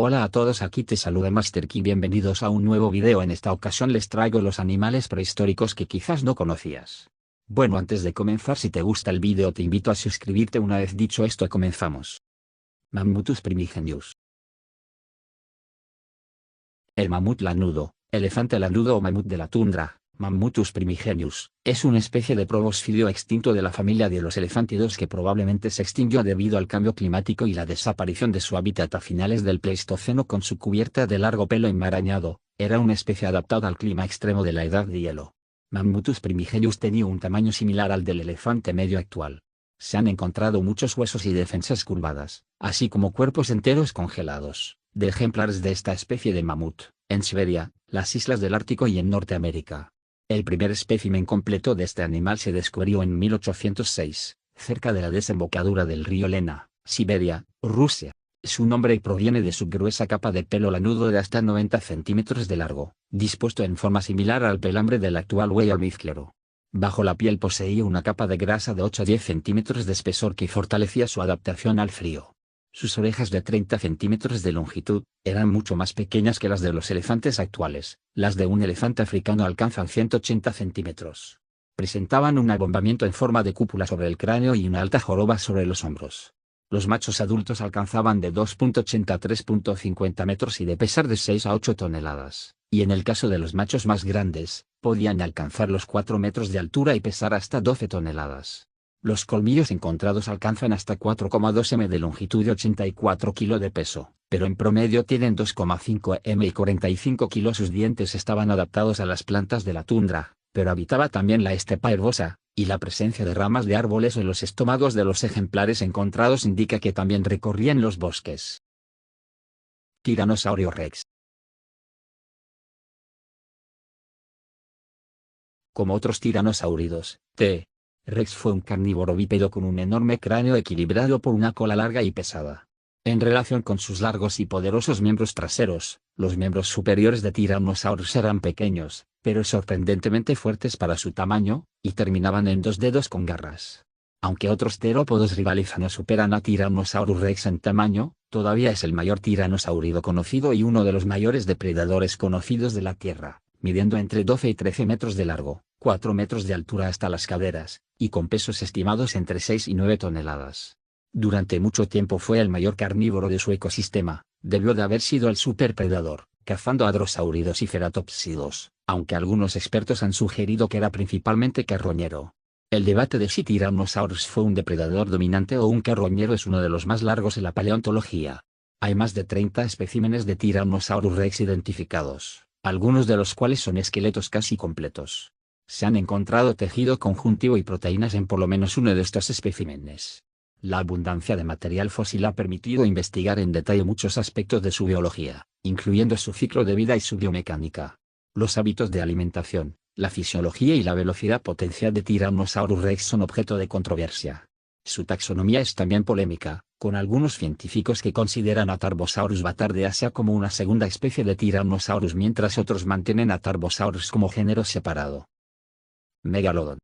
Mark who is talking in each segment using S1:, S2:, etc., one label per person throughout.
S1: Hola a todos, aquí te saluda Master Key, bienvenidos a un nuevo video. En esta ocasión les traigo los animales prehistóricos que quizás no conocías. Bueno, antes de comenzar, si te gusta el video te invito a suscribirte. Una vez dicho esto, comenzamos. Mammutus primigenius. El mamut lanudo, elefante lanudo o mamut de la tundra, Mammutus primigenius, es una especie de proboscidio extinto de la familia de los elefántidos que probablemente se extinguió debido al cambio climático y la desaparición de su hábitat a finales del Pleistoceno. Con su cubierta de largo pelo enmarañado, era una especie adaptada al clima extremo de la edad de hielo. Mammutus primigenius tenía un tamaño similar al del elefante medio actual. Se han encontrado muchos huesos y defensas curvadas, así como cuerpos enteros congelados, de ejemplares de esta especie de mamut, en Siberia, las islas del Ártico y en Norteamérica. El primer espécimen completo de este animal se descubrió en 1806, cerca de la desembocadura del río Lena, Siberia, Rusia. Su nombre proviene de su gruesa capa de pelo lanudo de hasta 90 centímetros de largo, dispuesto en forma similar al pelambre del actual buey almizclero. Bajo la piel poseía una capa de grasa de 8 a 10 centímetros de espesor que fortalecía su adaptación al frío. Sus orejas de 30 centímetros de longitud, eran mucho más pequeñas que las de los elefantes actuales. Las de un elefante africano alcanzan 180 centímetros. Presentaban un abombamiento en forma de cúpula sobre el cráneo y una alta joroba sobre los hombros. Los machos adultos alcanzaban de 2,80 a 3,50 metros y de pesar de 6 a 8 toneladas, y en el caso de los machos más grandes, podían alcanzar los 4 metros de altura y pesar hasta 12 toneladas. Los colmillos encontrados alcanzan hasta 4,2 m de longitud y 84 kg de peso, pero en promedio tienen 2,5 m y 45 kg. Sus dientes estaban adaptados a las plantas de la tundra, pero habitaba también la estepa herbosa, y la presencia de ramas de árboles en los estómagos de los ejemplares encontrados indica que también recorrían los bosques. Tiranosaurio Rex. Como otros tiranosáuridos, T. Rex fue un carnívoro bípedo con un enorme cráneo equilibrado por una cola larga y pesada. En relación con sus largos y poderosos miembros traseros, los miembros superiores de Tyrannosaurus eran pequeños, pero sorprendentemente fuertes para su tamaño, y terminaban en 2 dedos con garras. Aunque otros terópodos rivalizan o superan a Tyrannosaurus Rex en tamaño, todavía es el mayor tiranosáurido conocido y uno de los mayores depredadores conocidos de la Tierra, midiendo entre 12 y 13 metros de largo, 4 metros de altura hasta las caderas, y con pesos estimados entre 6 y 9 toneladas. Durante mucho tiempo fue el mayor carnívoro de su ecosistema, debió de haber sido el superpredador, cazando a drosáuridos y ceratópsidos, aunque algunos expertos han sugerido que era principalmente carroñero. El debate de si Tyrannosaurus fue un depredador dominante o un carroñero es uno de los más largos en la paleontología. Hay más de 30 especímenes de Tyrannosaurus Rex identificados, algunos de los cuales son esqueletos casi completos. Se han encontrado tejido conjuntivo y proteínas en por lo menos uno de estos especímenes. La abundancia de material fósil ha permitido investigar en detalle muchos aspectos de su biología, incluyendo su ciclo de vida y su biomecánica. Los hábitos de alimentación, la fisiología y la velocidad potencial de Tyrannosaurus Rex son objeto de controversia. Su taxonomía es también polémica, con algunos científicos que consideran a Tarbosaurus batardeaceae como una segunda especie de Tyrannosaurus, mientras otros mantienen a Tarbosaurus como género separado. Megalodon.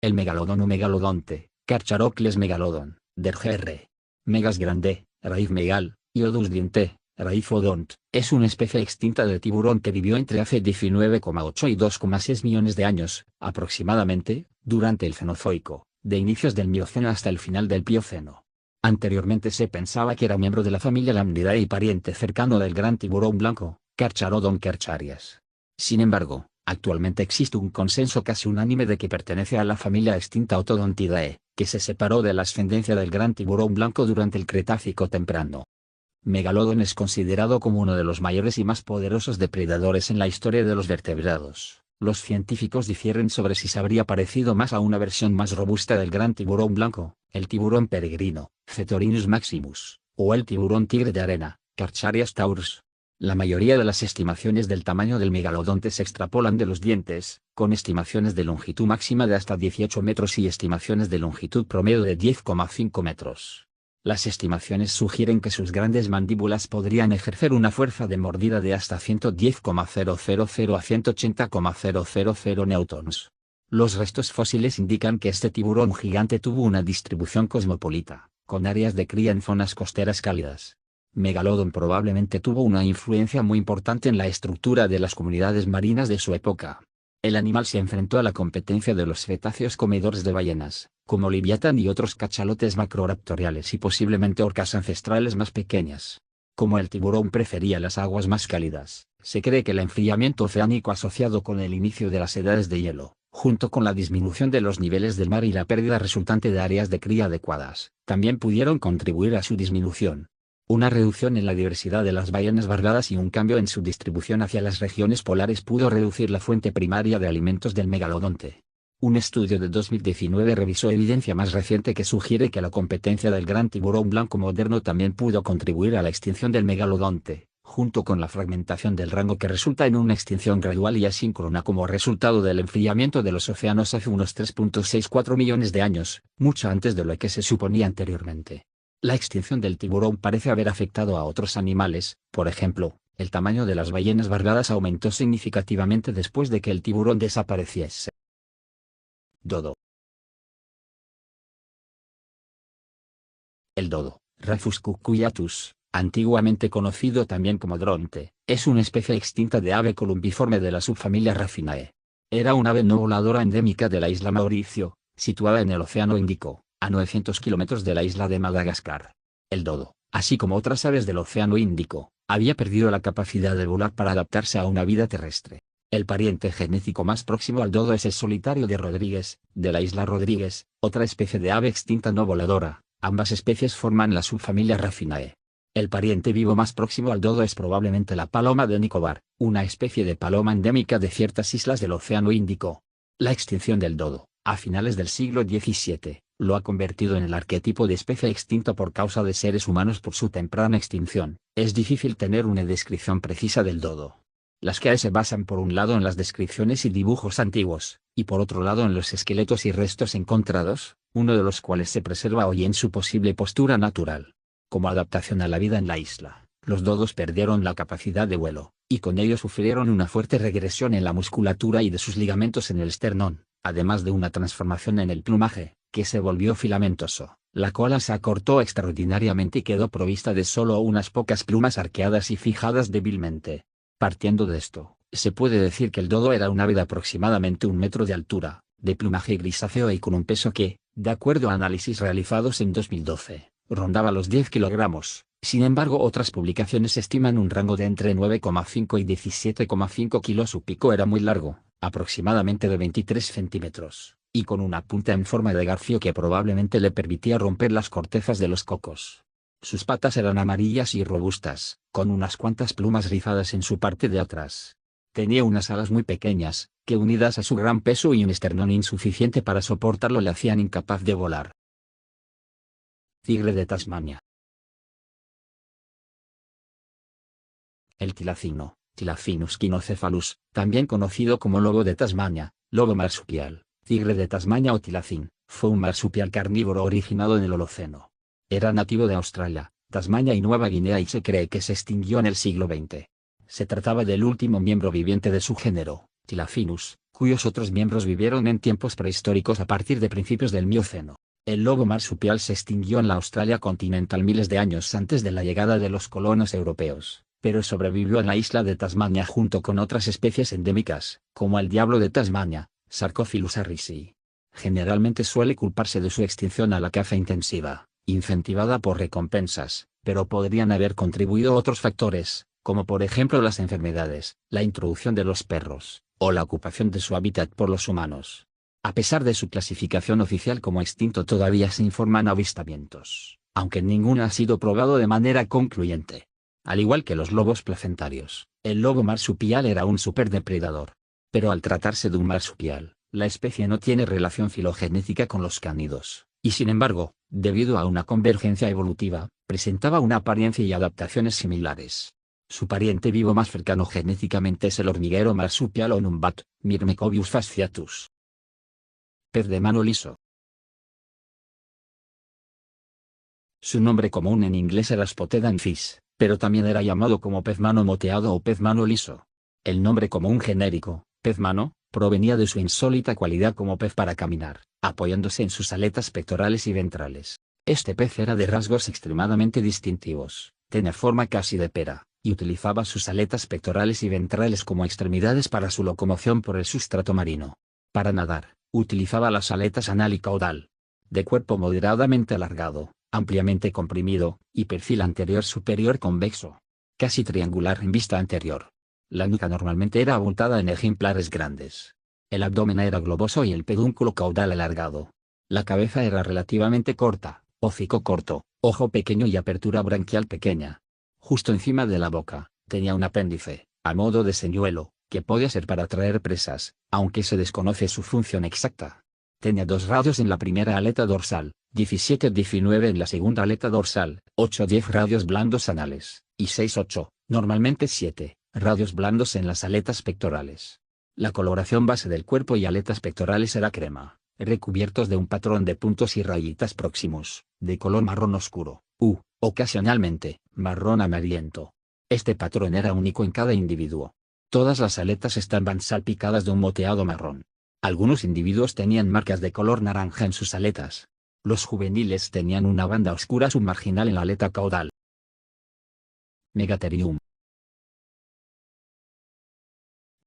S1: El megalodón o megalodonte, Carcharoples megalodon, Dr. Megas grande, raíz megal, y odus diente, raíz odont, es una especie extinta de tiburón que vivió entre hace 19,8 y 2,6 millones de años, aproximadamente, durante el Cenozoico, de inicios del Mioceno hasta el final del Plioceno. Anteriormente se pensaba que era miembro de la familia Lamnidae y pariente cercano del gran tiburón blanco, Carcharodon carcharias. Sin embargo, actualmente existe un consenso casi unánime de que pertenece a la familia extinta Otodontidae, que se separó de la ascendencia del gran tiburón blanco durante el Cretácico temprano. Megalodon es considerado como uno de los mayores y más poderosos depredadores en la historia de los vertebrados. Los científicos difieren sobre si se habría parecido más a una versión más robusta del gran tiburón blanco, el tiburón peregrino, Cetorinus maximus, o el tiburón tigre de arena, Carcharias taurus. La mayoría de las estimaciones del tamaño del megalodonte se extrapolan de los dientes, con estimaciones de longitud máxima de hasta 18 metros y estimaciones de longitud promedio de 10,5 metros. Las estimaciones sugieren que sus grandes mandíbulas podrían ejercer una fuerza de mordida de hasta 110,000 a 180,000 newtons. Los restos fósiles indican que este tiburón gigante tuvo una distribución cosmopolita, con áreas de cría en zonas costeras cálidas. Megalodon probablemente tuvo una influencia muy importante en la estructura de las comunidades marinas de su época. El animal se enfrentó a la competencia de los cetáceos comedores de ballenas, como Leviatán y otros cachalotes macroraptoriales y posiblemente orcas ancestrales más pequeñas. Como el tiburón prefería las aguas más cálidas, se cree que el enfriamiento oceánico asociado con el inicio de las edades de hielo, junto con la disminución de los niveles del mar y la pérdida resultante de áreas de cría adecuadas, también pudieron contribuir a su disminución. Una reducción en la diversidad de las ballenas barbadas y un cambio en su distribución hacia las regiones polares pudo reducir la fuente primaria de alimentos del megalodonte. Un estudio de 2019 revisó evidencia más reciente que sugiere que la competencia del gran tiburón blanco moderno también pudo contribuir a la extinción del megalodonte, junto con la fragmentación del rango que resulta en una extinción gradual y asíncrona como resultado del enfriamiento de los océanos hace unos 3.64 millones de años, mucho antes de lo que se suponía anteriormente. La extinción del tiburón parece haber afectado a otros animales, por ejemplo, el tamaño de las ballenas barbadas aumentó significativamente después de que el tiburón desapareciese. Dodo. El dodo, Rufus cucullatus, antiguamente conocido también como dronte, es una especie extinta de ave columbiforme de la subfamilia Racinae. Era una ave no voladora endémica de la isla Mauricio, situada en el Océano Índico, a 900 kilómetros de la isla de Madagascar. El dodo, así como otras aves del Océano Índico, había perdido la capacidad de volar para adaptarse a una vida terrestre. El pariente genético más próximo al dodo es el solitario de Rodríguez, de la isla Rodríguez, otra especie de ave extinta no voladora. Ambas especies forman la subfamilia Racinae. El pariente vivo más próximo al dodo es probablemente la paloma de Nicobar, una especie de paloma endémica de ciertas islas del Océano Índico. La extinción del dodo, a finales del siglo XVII, lo ha convertido en el arquetipo de especie extinta por causa de seres humanos por su temprana extinción. Es difícil tener una descripción precisa del dodo. Las que se basan por un lado en las descripciones y dibujos antiguos, y por otro lado en los esqueletos y restos encontrados, uno de los cuales se preserva hoy en su posible postura natural. Como adaptación a la vida en la isla, los dodos perdieron la capacidad de vuelo, y con ello sufrieron una fuerte regresión en la musculatura y de sus ligamentos en el esternón, además de una transformación en el plumaje, que se volvió filamentoso. La cola se acortó extraordinariamente y quedó provista de solo unas pocas plumas arqueadas y fijadas débilmente. Partiendo de esto, se puede decir que el dodo era un ave de aproximadamente 1 metro de altura, de plumaje grisáceo y con un peso que, de acuerdo a análisis realizados en 2012, rondaba los 10 kilogramos. Sin embargo, otras publicaciones estiman un rango de entre 9,5 y 17,5 kilos. Su pico era muy largo, aproximadamente de 23 centímetros, y con una punta en forma de garfio que probablemente le permitía romper las cortezas de los cocos. Sus patas eran amarillas y robustas, con unas cuantas plumas rizadas en su parte de atrás. Tenía unas alas muy pequeñas, que unidas a su gran peso y un esternón insuficiente para soportarlo le hacían incapaz de volar. Tigre de Tasmania. El tilacino, Tilacinus quinocephalus, también conocido como lobo de Tasmania, lobo marsupial, tigre de Tasmania o tilacín, fue un marsupial carnívoro originado en el Holoceno. Era nativo de Australia, Tasmania y Nueva Guinea y se cree que se extinguió en el siglo XX. Se trataba del último miembro viviente de su género, Tilacinus, cuyos otros miembros vivieron en tiempos prehistóricos a partir de principios del Mioceno. El lobo marsupial se extinguió en la Australia continental miles de años antes de la llegada de los colonos europeos, pero sobrevivió en la isla de Tasmania junto con otras especies endémicas, como el diablo de Tasmania, Sarcophilus harrisi. Generalmente suele culparse de su extinción a la caza intensiva, incentivada por recompensas, pero podrían haber contribuido otros factores, como por ejemplo las enfermedades, la introducción de los perros, o la ocupación de su hábitat por los humanos. A pesar de su clasificación oficial como extinto todavía se informan avistamientos, aunque ninguno ha sido probado de manera concluyente. Al igual que los lobos placentarios, el lobo marsupial era un superdepredador. Pero al tratarse de un marsupial, la especie no tiene relación filogenética con los cánidos, y sin embargo, debido a una convergencia evolutiva, presentaba una apariencia y adaptaciones similares. Su pariente vivo más cercano genéticamente es el hormiguero marsupial o numbat, Myrmecobius fasciatus. Pez de mano liso. Su nombre común en inglés era Spotted Anfish, pero también era llamado como pez mano moteado o pez mano liso. El nombre común genérico, pez mano, provenía de su insólita cualidad como pez para caminar, apoyándose en sus aletas pectorales y ventrales. Este pez era de rasgos extremadamente distintivos, tenía forma casi de pera, y utilizaba sus aletas pectorales y ventrales como extremidades para su locomoción por el sustrato marino. Para nadar, utilizaba las aletas anal y caudal. De cuerpo moderadamente alargado, ampliamente comprimido, y perfil anterior superior convexo. Casi triangular en vista anterior. La nuca normalmente era abultada en ejemplares grandes. El abdomen era globoso y el pedúnculo caudal alargado. La cabeza era relativamente corta, hocico corto, ojo pequeño y apertura branquial pequeña. Justo encima de la boca, tenía un apéndice, a modo de señuelo, que podía ser para atraer presas, aunque se desconoce su función exacta. Tenía 2 radios en la primera aleta dorsal, 17-19 en la segunda aleta dorsal, 8-10 radios blandos anales, y 6-8, normalmente 7, radios blandos en las aletas pectorales. La coloración base del cuerpo y aletas pectorales era crema, recubiertos de un patrón de puntos y rayitas próximos, de color marrón oscuro, ocasionalmente, marrón amarillento. Este patrón era único en cada individuo. Todas las aletas estaban salpicadas de un moteado marrón. Algunos individuos tenían marcas de color naranja en sus aletas. Los juveniles tenían una banda oscura submarginal en la aleta caudal. Megatherium.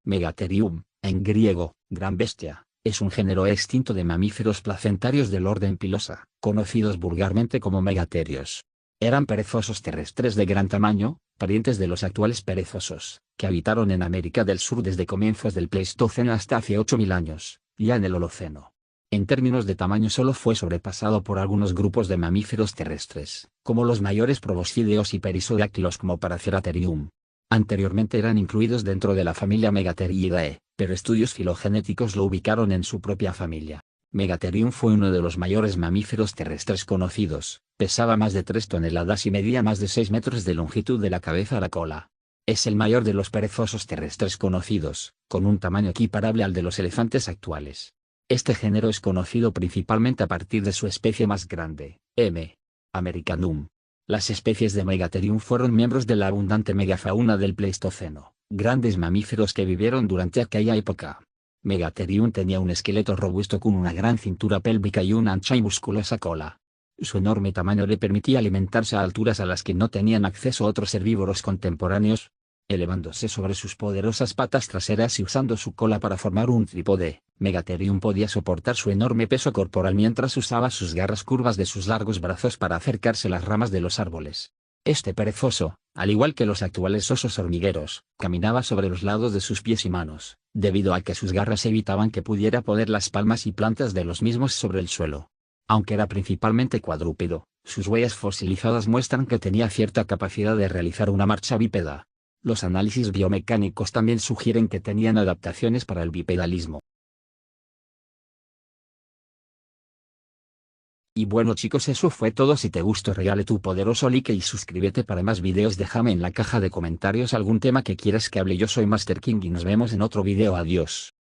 S1: Megatherium, en griego, gran bestia, es un género extinto de mamíferos placentarios del orden Pilosa, conocidos vulgarmente como megatherios. Eran perezosos terrestres de gran tamaño, parientes de los actuales perezosos, que habitaron en América del Sur desde comienzos del Pleistoceno hasta hace 8.000 años, ya en el Holoceno. En términos de tamaño solo fue sobrepasado por algunos grupos de mamíferos terrestres, como los mayores proboscideos y perisodáctilos como Paraceratherium. Anteriormente eran incluidos dentro de la familia Megatheriidae, pero estudios filogenéticos lo ubicaron en su propia familia. Megatherium fue uno de los mayores mamíferos terrestres conocidos, pesaba más de 3 toneladas y medía más de 6 metros de longitud de la cabeza a la cola. Es el mayor de los perezosos terrestres conocidos, con un tamaño equiparable al de los elefantes actuales. Este género es conocido principalmente a partir de su especie más grande, M. americanum. Las especies de Megatherium fueron miembros de la abundante megafauna del Pleistoceno, grandes mamíferos que vivieron durante aquella época. Megatherium tenía un esqueleto robusto con una gran cintura pélvica y una ancha y musculosa cola. Su enorme tamaño le permitía alimentarse a alturas a las que no tenían acceso otros herbívoros contemporáneos. Elevándose sobre sus poderosas patas traseras y usando su cola para formar un trípode, Megatherium podía soportar su enorme peso corporal mientras usaba sus garras curvas de sus largos brazos para acercarse a las ramas de los árboles. Este perezoso, al igual que los actuales osos hormigueros, caminaba sobre los lados de sus pies y manos, debido a que sus garras evitaban que pudiera poner las palmas y plantas de los mismos sobre el suelo. Aunque era principalmente cuadrúpedo, sus huellas fosilizadas muestran que tenía cierta capacidad de realizar una marcha bípeda. Los análisis biomecánicos también sugieren que tenían adaptaciones para el bipedalismo. Y bueno chicos, eso fue todo. Si te gustó regale tu poderoso like y suscríbete para más videos. Déjame en la caja de comentarios algún tema que quieras que hable. Yo soy Master King y nos vemos en otro video. Adiós.